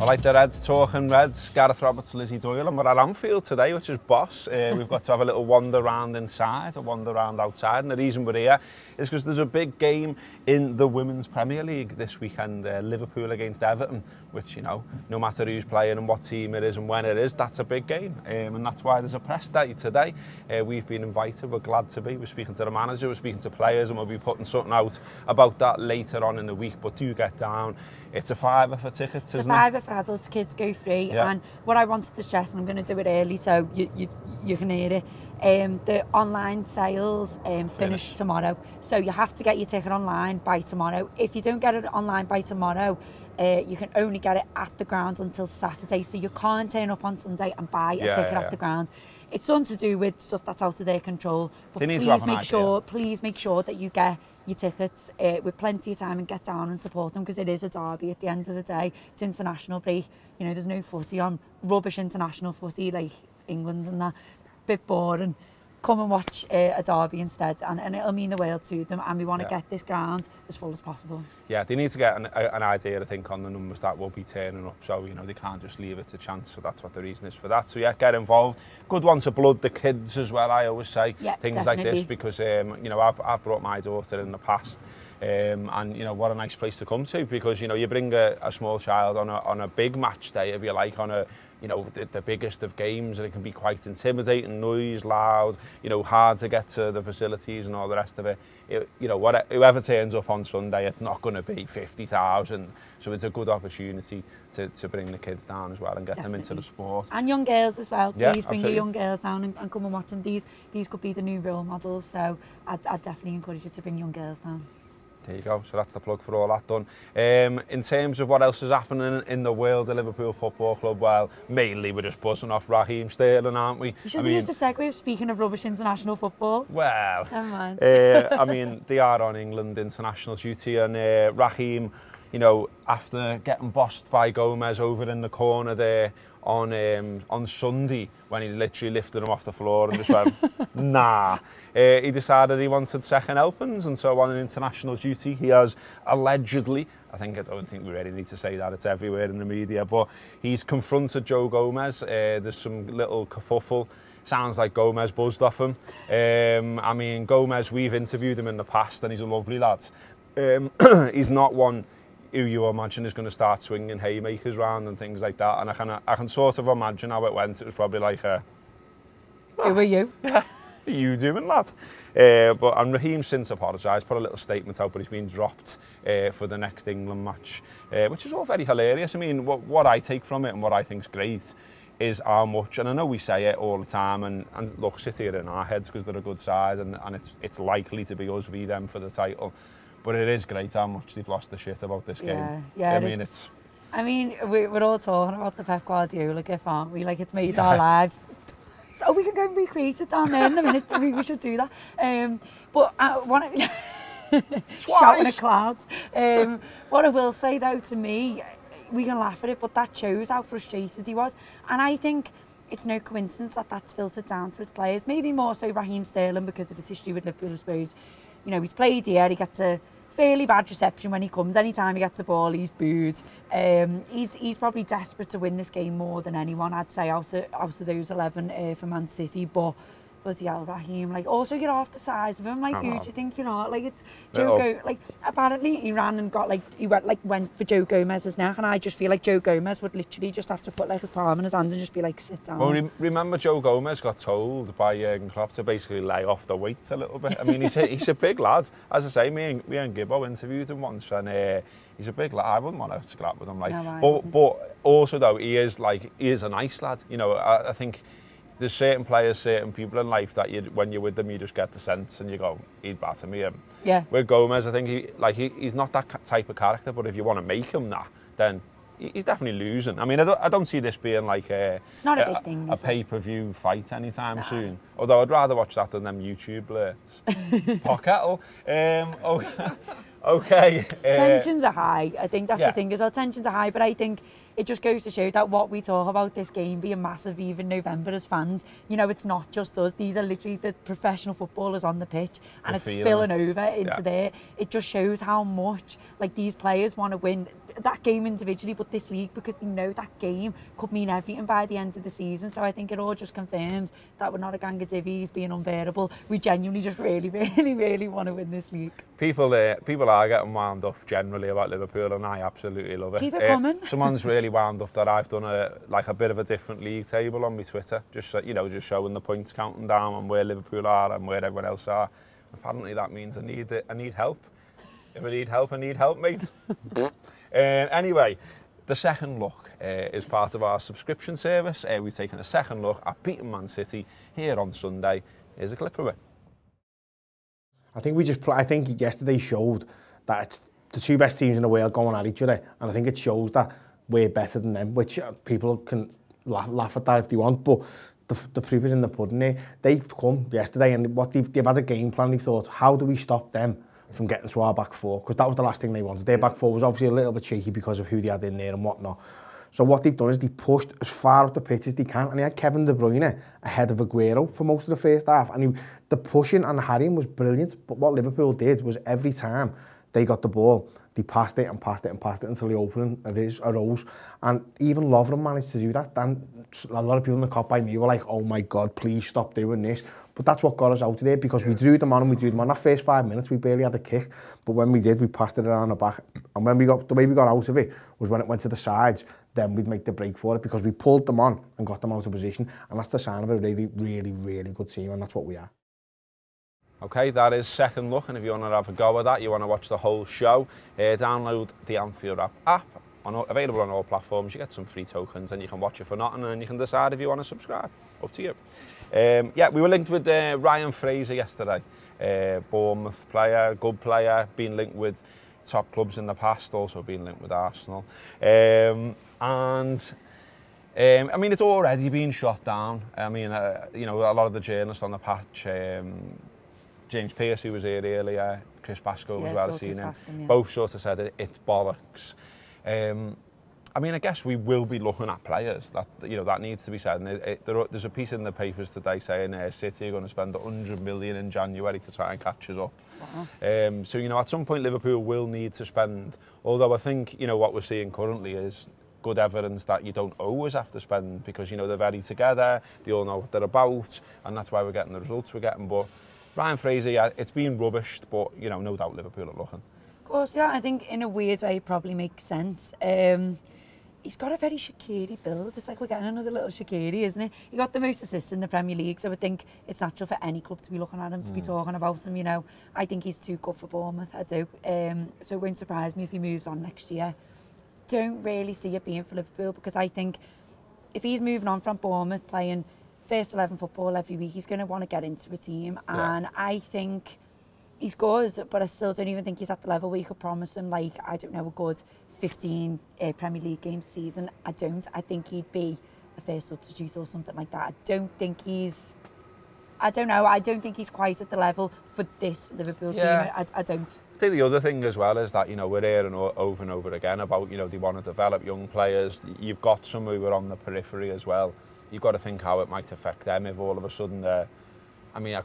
Like the Reds talking Reds, Gareth Roberts, Lizzi Doyle, and we're at Anfield today, which is boss. We've got to have a little wander around inside, a wander around outside, and the reason we're here is because there's a big game in the Women's Premier League this weekend, Liverpool against Everton, which, you know, no matter who's playing and what team it is and when it is, that's a big game, and that's why there's a press day today. We've been invited, we're glad to be. We're speaking to the manager, we're speaking to players, and we'll be putting something out about that later on in the week, but do get down. It's a £5 for tickets, isn't it? It's a £5 for adults, kids go free. Yeah. And what I wanted to stress, and I'm going to do it early so you can hear it, the online sales finish tomorrow. So you have to get your ticket online by tomorrow. If you don't get it online by tomorrow, you can only get it at the ground until Saturday. So you can't turn up on Sunday and buy a ticket at the ground. It's something to do with stuff that's out of their control. But please make sure that you get your tickets with plenty of time and get down and support them, because it is a derby at the end of the day. It's international break. You know, there's no footy on, rubbish international footy like England and that. Bit boring. Come and watch a derby instead, and it'll mean the world to them, and we want to get this ground as full as possible. Yeah, they need to get an idea, I think, on the numbers that will be turning up, so, you know, they can't just leave it to chance, so that's what the reason is for that. So, yeah, get involved. Good one to blood the kids as well, I always say. Yeah, things definitely. Like this, because, you know, I've brought my daughter in the past, and, you know, what a nice place to come to, because, you know, you bring a small child on a big match day, if you like, on a, you know, the biggest of games, and it can be quite intimidating, noise, loud, you know, hard to get to the facilities and all the rest of it. You know, whoever turns up on Sunday, it's not going to be 50,000. So it's a good opportunity to bring the kids down as well and get them into the sport. And young girls as well. Please bring your young girls down and come and watch them. These could be the new role models. So I'd definitely encourage you to bring young girls down. There you go, so that's the plug for all that done. In terms of what else is happening in the world of Liverpool Football Club, well, mainly we're just buzzing off Raheem Sterling, aren't we? You should have used a segue of speaking of rubbish international football. Well, never mind. I mean, they are on England international duty, and Raheem, you know, after getting bossed by Gomez over in the corner there on Sunday, when he literally lifted him off the floor and just went, nah. He decided he wanted second helpings, and so on international duty, he has allegedly, I don't think we really need to say that, it's everywhere in the media, but he's confronted Joe Gomez. There's some little kerfuffle. Sounds like Gomez buzzed off him. I mean, Gomez, we've interviewed him in the past, and he's a lovely lad. He's not one who you imagine is going to start swinging haymakers round and things like that, and I can sort of imagine how it went. It was probably like who are you? Yeah, what are you doing, lad? And Raheem since apologised, put a little statement out, but he's been dropped for the next England match, which is all very hilarious. I mean, what I take from it and what I think's great is how much, and I know we say it all the time, and look, sit here in our heads because they're a good side, and it's likely to be us v them for the title. But it is great how much they've lost the shit about this game. Yeah, I mean, we're all talking about the Pep Guardiola gif, aren't we? Like, it's made our lives. So we can go and recreate it down there in a minute. We should do that. But shouting at clouds. What I will say, though, to me, we can laugh at it, but that shows how frustrated he was. And I think it's no coincidence that that's filtered down to his players. Maybe more so Raheem Sterling because of his history with Liverpool, I suppose. You know, he's played here, he gets a fairly bad reception when he comes. Anytime he gets the ball, he's booed. He's probably desperate to win this game more than anyone, I'd say, out of those 11 for Man City. But bloody hell, Raheem, like, also you're half the size of him. Like, who do you think you are? Like, it's Joe like, apparently he ran and got, like, went for Joe Gomez's neck, and I just feel like Joe Gomez would literally just have to put, like, his palm in his hand and just be like, sit down. Well, remember Joe Gomez got told by Jurgen Klopp to basically lay off the weight a little bit. I mean, he's a big lad. As I say, me and Gibbo interviewed him once, and he's a big lad. I wouldn't want to scrap with him, like. No, but also though, he is a nice lad. You know, I think there's certain players, certain people in life that when you're with them, you just get the sense and you go, he'd batter me. Yeah. With Gomez, I think he's not that type of character, but if you want to make him that, then he's definitely losing. I mean, I don't see this being like it's not a big thing, a pay-per-view fight anytime soon. Although I'd rather watch that than them YouTube blurts. Pockettle. Okay. Tensions are high. I think that's the thing as well. Tensions are high, but I think it just goes to show that what we talk about this game being massive even November as fans, you know, it's not just us. These are literally the professional footballers on the pitch, and it's spilling over into there. It just shows how much, like, these players want to win. that game individually, but this league, because they know that game could mean everything by the end of the season. So I think it all just confirms that we're not a gang of divvies being unbearable. We genuinely just really want to win this league. People are getting wound up generally about Liverpool, and I absolutely love it. Keep it coming. Someone's really wound up that I've done a bit of a different league table on my Twitter, just just showing the points counting down and where Liverpool are and where everyone else are. Apparently that means I need help. If I need help, mate. Anyway, the second look is part of our subscription service. We've taken a second look at beating Man City here on Sunday. Here's a clip of it. I think I think yesterday showed that it's the two best teams in the world going at each other, and I think it shows that we're better than them, which people can laugh at that if they want, but the proof is in the pudding there. They've come yesterday, and what they've had a game plan. They thought, how do we stop them from getting to our back four? Because that was the last thing they wanted. Their back four was obviously a little bit shaky because of who they had in there and whatnot. So what they've done is they pushed as far up the pitch as they can, and they had Kevin De Bruyne ahead of Aguero for most of the first half, and the pushing and the harrying was brilliant. But what Liverpool did was every time they got the ball, they passed it and passed it and passed it until the opening arose. And even Lovren managed to do that. Then a lot of people in the cop by me were like, oh my God, please stop doing this. But that's what got us out of there, because we drew them on and we drew them on. That first 5 minutes, we barely had a kick. But when we did, we passed it around the back. And when the way we got out of it was when it went to the sides, then we'd make the break for it, because we pulled them on and got them out of position. And that's the sign of a really good team, and that's what we are. Okay, that is second look, and if you want to have a go at that, you want to watch the whole show, download the Anfield app. Available on all platforms. You get some free tokens and you can watch it for nothing, and you can decide if you want to subscribe. Up to you. Yeah, we were linked with Ryan Fraser yesterday. Bournemouth player, good player, been linked with top clubs in the past, also been linked with Arsenal. I mean, it's already been shot down. I mean, a lot of the journalists on the patch, James Pearce, who was here earlier, Chris Basco as well, seen him. Both sort of said it's bollocks. I mean, I guess we will be looking at players. That needs to be said. And there's a piece in the papers today saying City are going to spend 100 million in January to try and catch us up. Wow. So at some point Liverpool will need to spend. Although I think what we're seeing currently is good evidence that you don't always have to spend, because they're very together. They all know what they're about, and that's why we're getting the results we're getting. But Ryan Fraser, yeah, it's been rubbished, but no doubt Liverpool are looking. Of course, yeah. I think in a weird way it probably makes sense. He's got a very Shaqiri build. It's like we're getting another little Shaqiri, isn't it? He got the most assists in the Premier League, so I think it's natural for any club to be looking at him, to be talking about him. I think he's too good for Bournemouth, I do. So it won't surprise me if he moves on next year. Don't really see it being for Liverpool, because I think if he's moving on from Bournemouth, playing first 11 football every week, he's going to want to get into a team. Yeah. And I think he's good, but I still don't even think he's at the level where you could promise him, like, I don't know, a good 15 Premier League games a season. I don't. I think he'd be a first substitute or something like that. I don't think he's quite at the level for this Liverpool team. I don't. I think the other thing as well is that, we're hearing over and over again about, they want to develop young players. You've got some who are on the periphery as well. You've got to think how it might affect them if all of a sudden they're,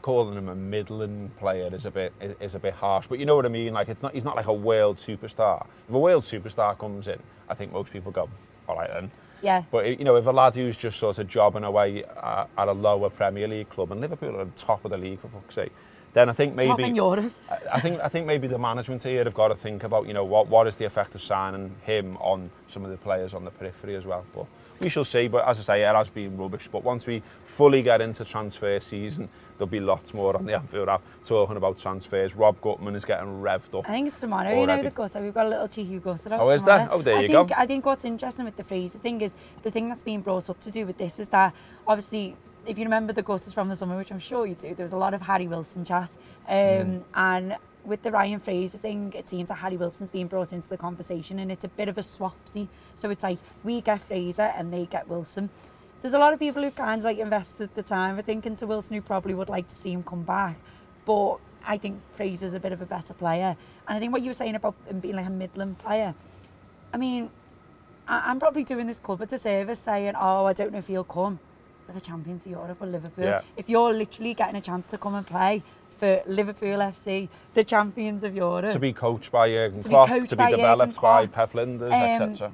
calling him a middling player is a bit harsh, but you know what I mean. Like, he's not like a world superstar. If a world superstar comes in, I think most people go, all right then. Yeah. But if a lad who's just sort of jobbing away at a lower Premier League club, and Liverpool are at the top of the league for fuck's sake, then I think maybe top in Europe. I think maybe the management here have got to think about what is the effect of signing him on some of the players on the periphery as well. But we shall see. But as I say, it has been rubbish. But once we fully get into transfer season, there'll be lots more on the Anfield app talking about transfers. Rob Gutman is getting revved up. I think it's tomorrow. Already. The gutter. We've got a little cheeky gutter. Oh, is there? Oh, there you go. I think what's interesting with the Fraser thing is the thing that's being brought up to do with this is that obviously, if you remember the gutters from the summer, which I'm sure you do, there was a lot of Harry Wilson chat. And with the Ryan Fraser thing, it seems that Harry Wilson's being brought into the conversation, and it's a bit of a swapsy. So it's like, we get Fraser and they get Wilson. There's a lot of people who've kind of like invested the time, I think, into Wilson, who probably would like to see him come back. But I think Fraser's a bit of a better player. And I think what you were saying about him being like a Midland player, I mean, I'm probably doing this club a disservice saying, oh, I don't know if he'll come. We're the champions of Europe with Liverpool. Yeah. If you're literally getting a chance to come and play for Liverpool FC, the champions of Europe. To be coached by Jurgen Klopp, to be developed by Pep Linders, etc.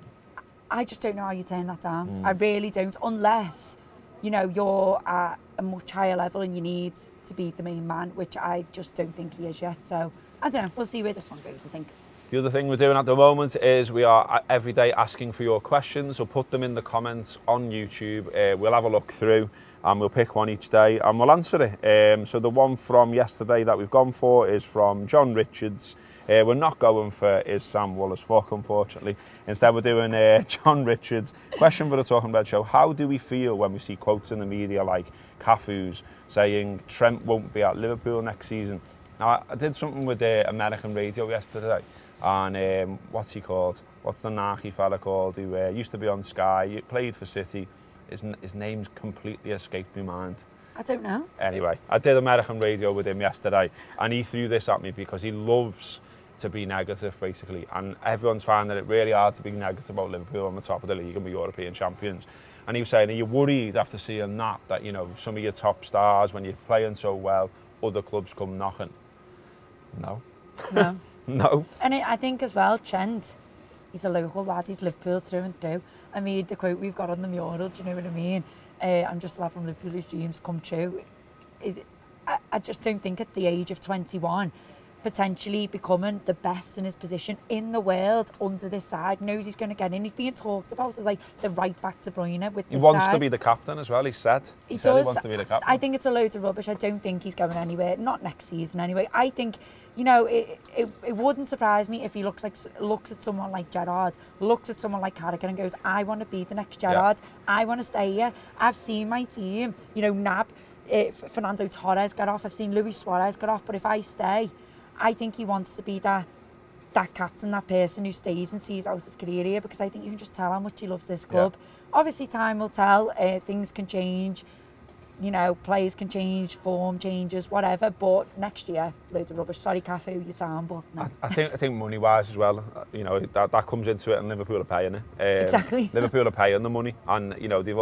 I just don't know how you turn that down. I really don't, unless, you know, you're at a much higher level and you need to be the main man, which I just don't think he is yet. So, I don't know, we'll see where this one goes, I think. The other thing we're doing at the moment is we are every day asking for your questions, so put them in the comments on YouTube. We'll have a look through and we'll pick one each day and we'll answer it. So the one from yesterday that we've gone for is from John Richards. We're not going for Is Sam Wool as fuck, unfortunately. Instead we're doing John Richards. Question for the Talking Red Show. How do we feel when we see quotes in the media like Cafu's saying Trent won't be at Liverpool next season? Now, I did something with American radio yesterday. And what's he called? What's the narky fella called who used to be on Sky, he played for City. His name's completely escaped my mind. I don't know. Anyway, I did American radio with him yesterday and he threw this at me because he loves to be negative, basically. And everyone's finding it really hard to be negative about Liverpool on the top of the league and be European champions. And he was saying, are you worried after seeing that, you know, some of your top stars, when you're playing so well, other clubs come knocking? No. No. No. And I think as well, Trent, he's a local lad, he's Liverpool through and through. I mean, the quote we've got on the mural, do you know what I mean? I'm just a lad from Liverpool whose dreams come true. I just don't think at the age of 21, potentially becoming the best in his position in the world under this side, knows he's going to get in. He's being talked about as like the right back De Bruyne with this side. He wants to be the captain as well, he said. He said he wants to be the captain. I think it's a load of rubbish. I don't think he's going anywhere, not next season anyway. I think, you know, it wouldn't surprise me if he looks at someone like Gerrard, looks at someone like Carragher and goes, I want to be the next Gerrard. Yeah. I want to stay here. I've seen my team, you know, nab Fernando Torres get off. I've seen Luis Suarez get off. But if I stay, I think he wants to be that captain, that person who stays and sees out his career here, because I think you can just tell how much he loves this club. Yeah. Obviously, time will tell. Things can change. You know, players can change, form changes, whatever. But next year, loads of rubbish. Sorry, Cafu, you sound, but no. I think money-wise as well, you know, that comes into it, and Liverpool are paying it. Exactly. Liverpool are paying the money, and you know they've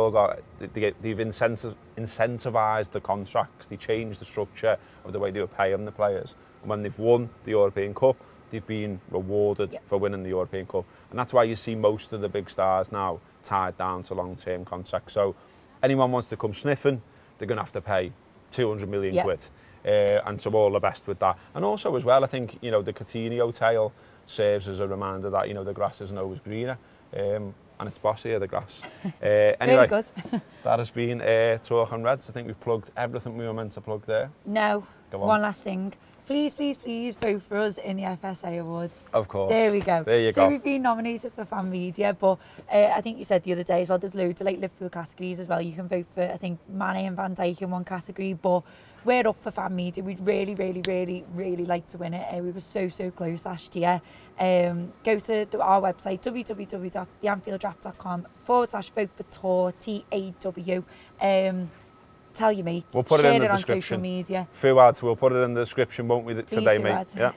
incentivised the contracts. They changed the structure of the way they were paying the players. And when they've won the European Cup, they've been rewarded for winning the European Cup, and that's why you see most of the big stars now tied down to long-term contracts. So anyone wants to come sniffing, they're going to have to pay 200 million quid. And so all the best with that. And also as well, I think, you know, the Coutinho tale serves as a reminder that, you know, the grass isn't always greener. And it's bossy here, the grass. Anyway, good. That has been Talking Reds. I think we've plugged everything we were meant to plug there. No, one last thing. Please, please, please vote for us in the FSA Awards. Of course. There we go. There you go. So we've been nominated for fan media, but I think you said the other day as well, there's loads of like Liverpool categories as well. You can vote for, I think, Mane and Van Dijk in one category, but we're up for fan media. We'd really, really, really, really like to win it. We were so close last year. Go to our website, www.theanfielddraft.com/vote for TAW, TAW. Tell your mates, we'll put share it in the on description. Social media. Fuad, we'll put it in the description, won't we, today, mate? Yeah.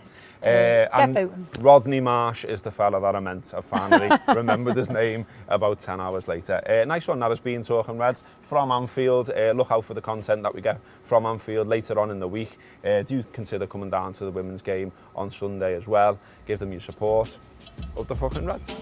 And Rodney Marsh is the fella that I meant. I finally remembered his name about 10 hours later. Nice one, that has been Talking Reds from Anfield. Look out for the content that we get from Anfield later on in the week. Do consider coming down to the women's game on Sunday as well. Give them your support. Up the fucking Reds.